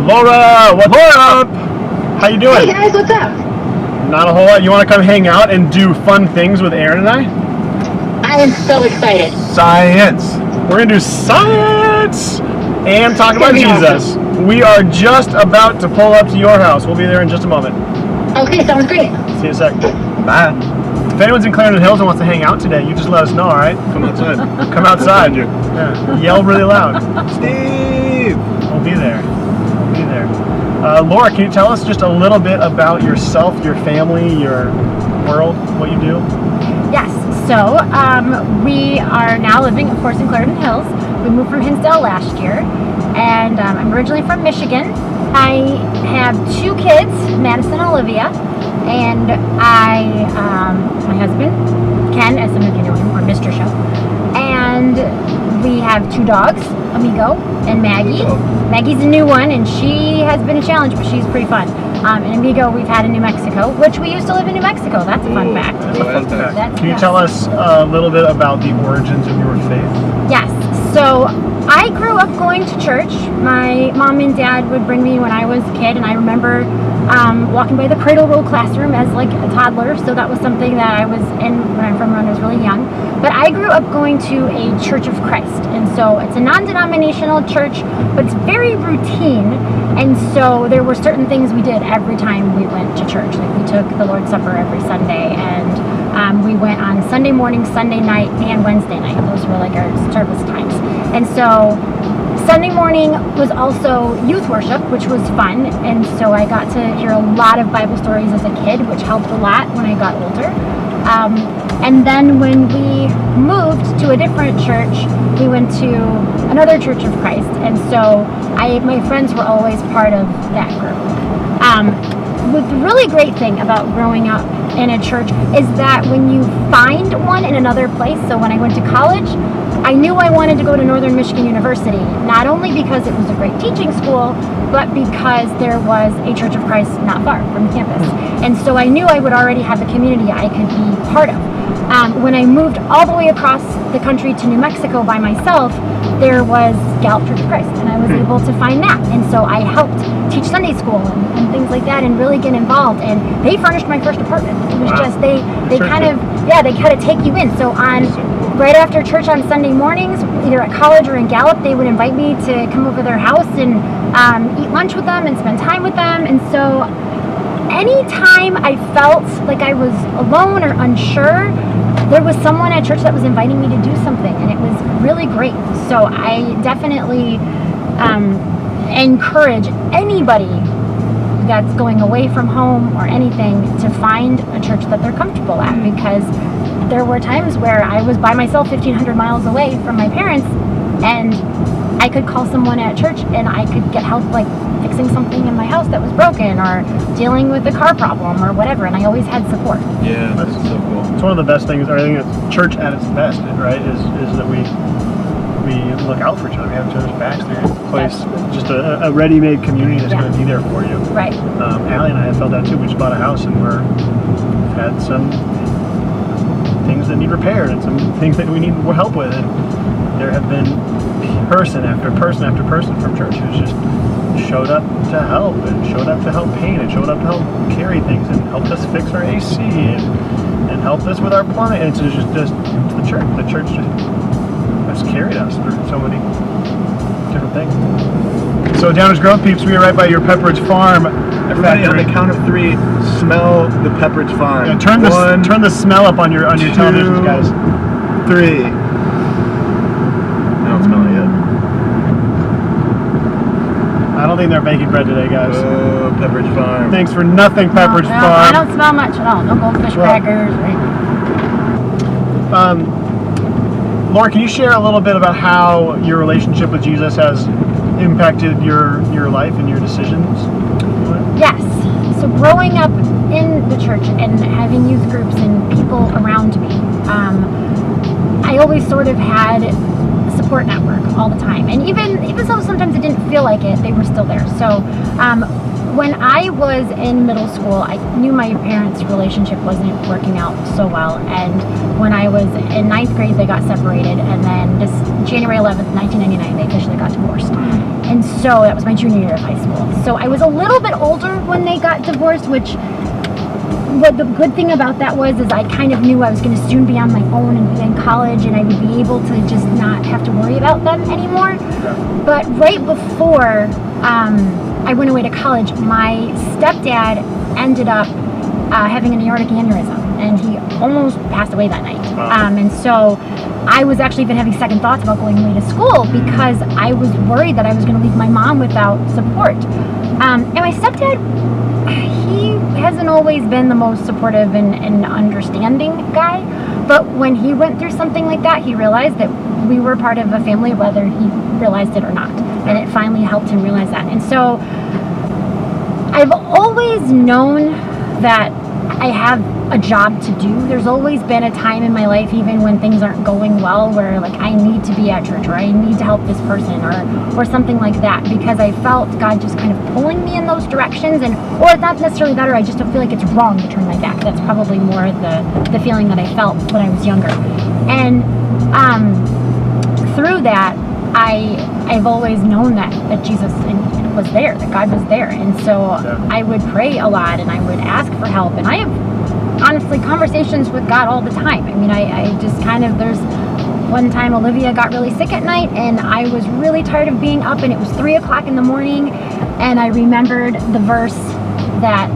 Laura, what's up? How you doing? Hey guys, what's up? Not a whole lot. You want to come hang out and do fun things with Aaron and I? I am so excited. Science. We're going to do science and talk about Jesus. Awesome. We are just about to pull up to your house. We'll be there in just a moment. Okay, sounds great. See you in a sec. Bye. If anyone's in Clarendon Hills and wants to hang out today, you just let us know, all right? Come outside. Come outside. Yeah. Yell really loud. Steve! We'll be there. We'll be there. Laura, can you tell us just a little bit about yourself, your family, your world, what you do? Yes. So we are now living, of course, in Clarendon Hills. We moved from Hinsdale last year, and I'm originally from Michigan. I have 2 kids, Madison and Olivia, and my husband, Ken, as some of you know him, or Mr. Show, and we have 2 dogs, Amigo and Maggie. Maggie's a new one, and she has been a challenge, but she's pretty fun. And Amigo we've had in New Mexico, which we used to live in New Mexico. That's a fun fact. Can you tell us a little bit about the origins of your faith? Yes. So I grew up going to church. My mom and dad would bring me when I was a kid, and I remember walking by the cradle roll classroom as like a toddler. So that was something that I was in when I was really young. But I grew up going to a Church of Christ, and so it's a non-denominational church, but it's very routine. And so there were certain things we did every time we went to church. Like we took the Lord's Supper every Sunday, and we went on Sunday morning, Sunday night, and Wednesday night. Those were like our service times. And so Sunday morning was also youth worship, which was fun. And so I got to hear a lot of Bible stories as a kid, which helped a lot when I got older. And then when we moved to a different church, we went to another Church of Christ. And so my friends were always part of that group. The really great thing about growing up in a church is that when you find one in another place, so when I went to college, I knew I wanted to go to Northern Michigan University, not only because it was a great teaching school, but because there was a Church of Christ not far from campus. And so I knew I would already have a community I could be part of. When I moved all the way across the country to New Mexico by myself, there was Gallup Church of Christ, and I was able to find that. And so I helped teach Sunday school and things like that, and really get involved. And they furnished my first apartment. It was just they kind of take you in. So right after church on Sunday mornings, either at college or in Gallup, they would invite me to come over to their house and eat lunch with them and spend time with them. And so anytime I felt like I was alone or unsure, there was someone at church that was inviting me to do something, and it was really great. So I definitely encourage anybody that's going away from home or anything to find a church that they're comfortable at, because there were times where I was by myself 1,500 miles away from my parents, and I could call someone at church and I could get help, like fixing something in my house that was broken or dealing with a car problem or whatever, and I always had support. Yeah, that's so cool. It's one of the best things, or I think it's church at its best, right, is that we look out for each other. We have each other's backs. There's a place, just a ready-made community that's going to be there for you. Right. Allie and I have felt that too. We just bought a house, and we've had some things that need repaired and some things that we need more help with, and there have been person after person after person from church who's just showed up to help, and showed up to help paint, and showed up to help carry things, and helped us fix our AC, and helped us with our plumbing. And it's just the church. The church just has carried us through so many different things. So Downers Grove peeps, we are right by your Pepperidge Farm. Everybody, on the count of 3, smell the Pepperidge Farm. Yeah, turn the smell up on your televisions, guys. 3. I don't smell it yet. I don't think they're baking bread today, guys. Oh, Pepperidge Farm. Thanks for nothing, Pepperidge No, Farm. I don't smell much at all. No goldfish crackers. Laura, can you share a little bit about how your relationship with Jesus has impacted your life and your decisions? Yes. So growing up in the church and having youth groups and people around me, I always sort of had a support network all the time. And even though sometimes it didn't feel like it, they were still there. So when I was in middle school, I knew my parents' relationship wasn't working out so well. And when I was in 9th grade, they got separated. And then this January 11th, 1999, they officially got divorced. And so that was my junior year of high school. So I was a little bit older when they got divorced, which what the good thing about that was is I kind of knew I was going to soon be on my own and be in college, and I would be able to just not have to worry about them anymore. But right before I went away to college, my stepdad ended up having an aortic aneurysm, and he almost passed away that night. And so I was actually even having second thoughts about going away to school because I was worried that I was going to leave my mom without support. And my stepdad, he hasn't always been the most supportive and understanding guy, but when he went through something like that, he realized that we were part of a family, whether he realized it or not, and it finally helped him realize that. And so I've always known that I have a job to do. There's always been a time in my life, even when things aren't going well, where like I need to be at church, or I need to help this person, or something like that, because I felt God just kind of pulling me in those directions. And or not necessarily that, or I just don't feel like it's wrong to turn my back. That's probably more the feeling that I felt when I was younger. And through that, I've always known that Jesus was there, that God was there. And so I would pray a lot, and I would ask for help, and I have honestly conversations with God all the time. I mean, I just kind of, there's one time Olivia got really sick at night, and I was really tired of being up, and it was 3 o'clock in the morning, and I remembered the verse that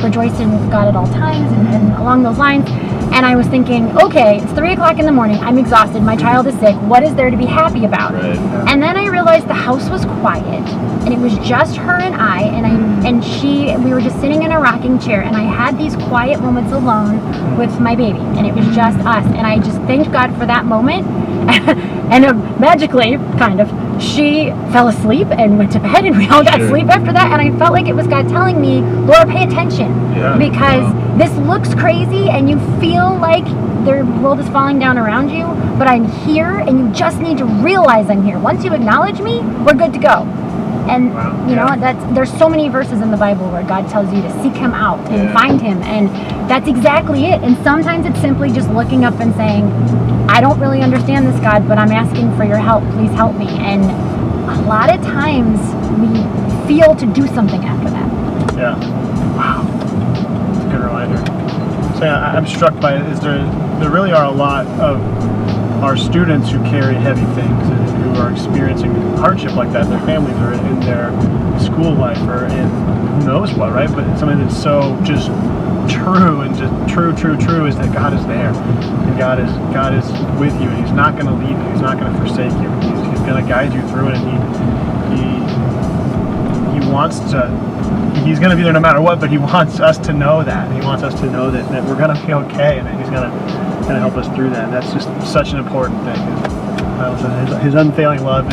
rejoice in God at all times, and along those lines. And I was thinking, okay, it's 3 o'clock in the morning, I'm exhausted, my child is sick, what is there to be happy about? Right. And then I realized the house was quiet, and it was just her and I, we were just sitting in a rocking chair, and I had these quiet moments alone with my baby, and it was just us. And I just thanked God for that moment. And magically, kind of, she fell asleep and went to bed, and we all got sleep after that. And I felt like it was God telling me, Laura, pay attention, because this looks crazy and you feel like the world is falling down around you, but I'm here, and you just need to realize I'm here. Once you acknowledge me, we're good to go. And you know, there's so many verses in the Bible where God tells you to seek him out and find him, and that's exactly it. And sometimes it's simply just looking up and saying, I don't really understand this, God, but I'm asking for your help. Please help me. And a lot of times we feel to do something after that. Yeah. Wow. That's a good reminder. So I'm struck by it, is there really are a lot of our students who carry heavy things and who are experiencing hardship like that. Their families are in their school life or in who knows what, right? But something that's so just true and just true is that God is there, and God is with you, and he's not going to leave you, he's not going to forsake you, he's going to guide you through it, and he wants to, he's going to be there no matter what, but he wants us to know that. He wants us to know that we're going to be okay, and that he's going to help us through that. And that's just such an important thing. His unfailing love,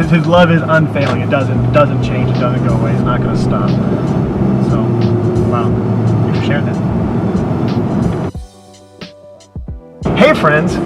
his love is unfailing. It doesn't change. It doesn't go away. It's not going to stop. So, wow, thanks for sharing that. Hey friends,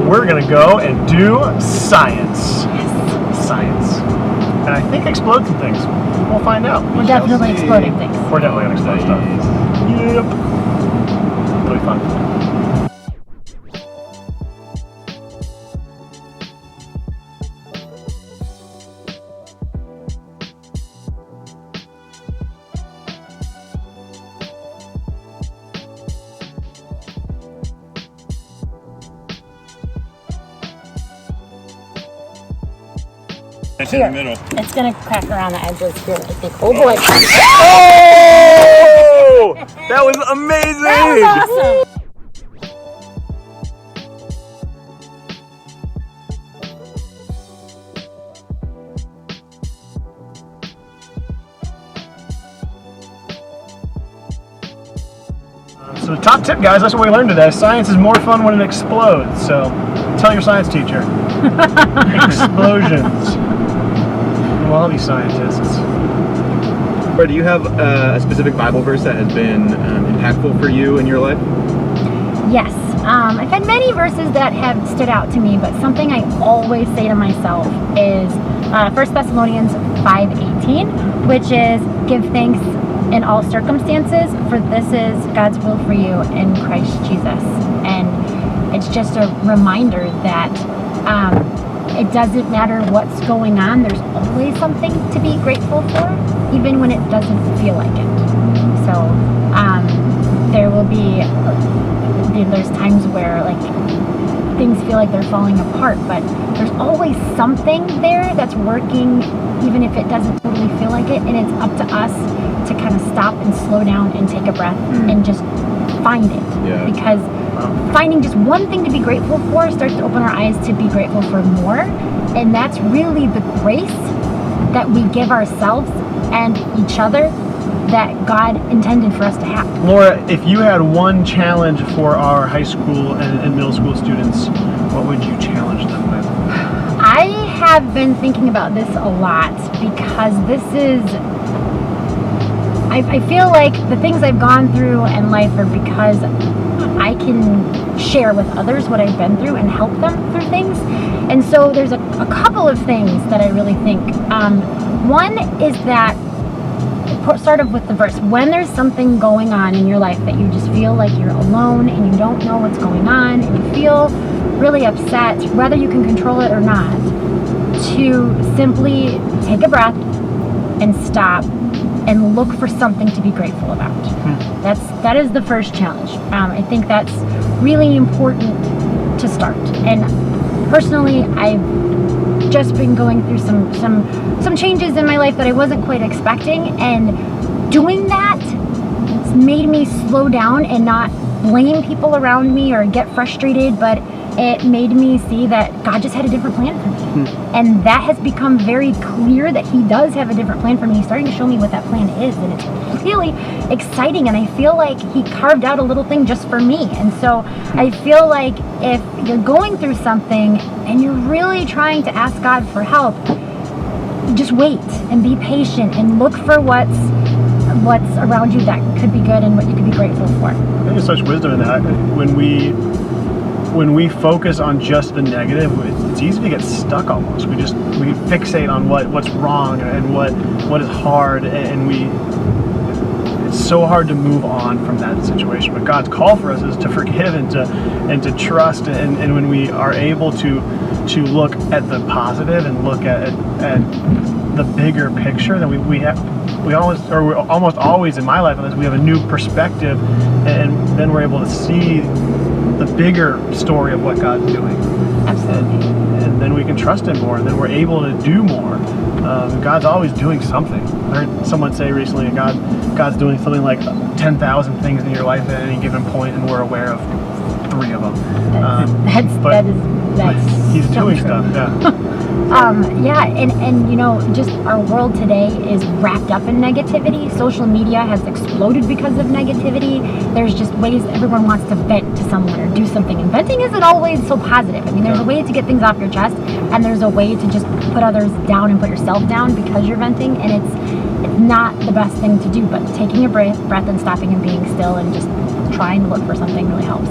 we're going to go and do science. Science. And I think explode some things. We'll find out. We're definitely exploding things. We're definitely going to explode stuff. Yep. It'll be fun. It's in the middle. It's gonna crack around the edges here, I think. Oh boy! Oh! That was amazing! That was awesome! So the top tip, guys, that's what we learned today. Science is more fun when it explodes. So tell your science teacher. Explosions. We'll all be scientists. Or do you have a specific Bible verse that has been impactful for you in your life? Yes. I've had many verses that have stood out to me, but something I always say to myself is 1 Thessalonians 5:18, which is, give thanks in all circumstances, for this is God's will for you in Christ Jesus. And it's just a reminder that it doesn't matter what's going on. There's always something to be grateful for, even when it doesn't feel like it. So there will be, there's times where like things feel like they're falling apart, but there's always something there that's working, even if it doesn't totally feel like it. And it's up to us to kind of stop and slow down and take a breath and just find it. Yeah. Because finding just one thing to be grateful for starts to open our eyes to be grateful for more. And that's really the grace that we give ourselves and each other that God intended for us to have. Laura, if you had one challenge for our high school and middle school students, what would you challenge them with? I have been thinking about this a lot because this is, I feel like the things I've gone through in life are because I can share with others what I've been through and help them through things. And so there's a couple of things that I really think. One is that, sort of with the verse, when there's something going on in your life that you just feel like you're alone and you don't know what's going on and you feel really upset, whether you can control it or not, to simply take a breath and stop and look for something to be grateful about. That is the first challenge. I think that's really important to start. And personally, I've just been going through some changes in my life that I wasn't quite expecting, and doing that made me slow down and not blame people around me or get frustrated, but it made me see that God just had a different plan for me. And that has become very clear that He does have a different plan for me. He's starting to show me what that plan is, and it's really exciting, and I feel like He carved out a little thing just for me. And so I feel like if you're going through something and you're really trying to ask God for help, just wait and be patient and look for what's around you that could be good and what you could be grateful for. I think there's such wisdom in that. When we focus on just the negative, it's easy to get stuck almost. We fixate on what's wrong and what is hard, and it's so hard to move on from that situation. But God's call for us is to forgive and to trust, and when we are able to look at the positive and look at the bigger picture, then we're almost always in my life at least, we have a new perspective, and then we're able to see the bigger story of what God's doing. Absolutely. And then we can trust Him more, and then we're able to do more. God's always doing something. I heard someone say recently, God's doing something like 10,000 things in your life at any given point, and we're aware of 3 of them. That's He's so doing true. stuff. Yeah, and you know, just our world today is wrapped up in negativity. Social media has exploded because of negativity. There's just ways everyone wants to vent to someone or do something, and venting isn't always so positive. I mean, there's a way to get things off your chest, and there's a way to just put others down and put yourself down because you're venting, and it's not the best thing to do. But taking a breath and stopping and being still and just trying to look for something really helps.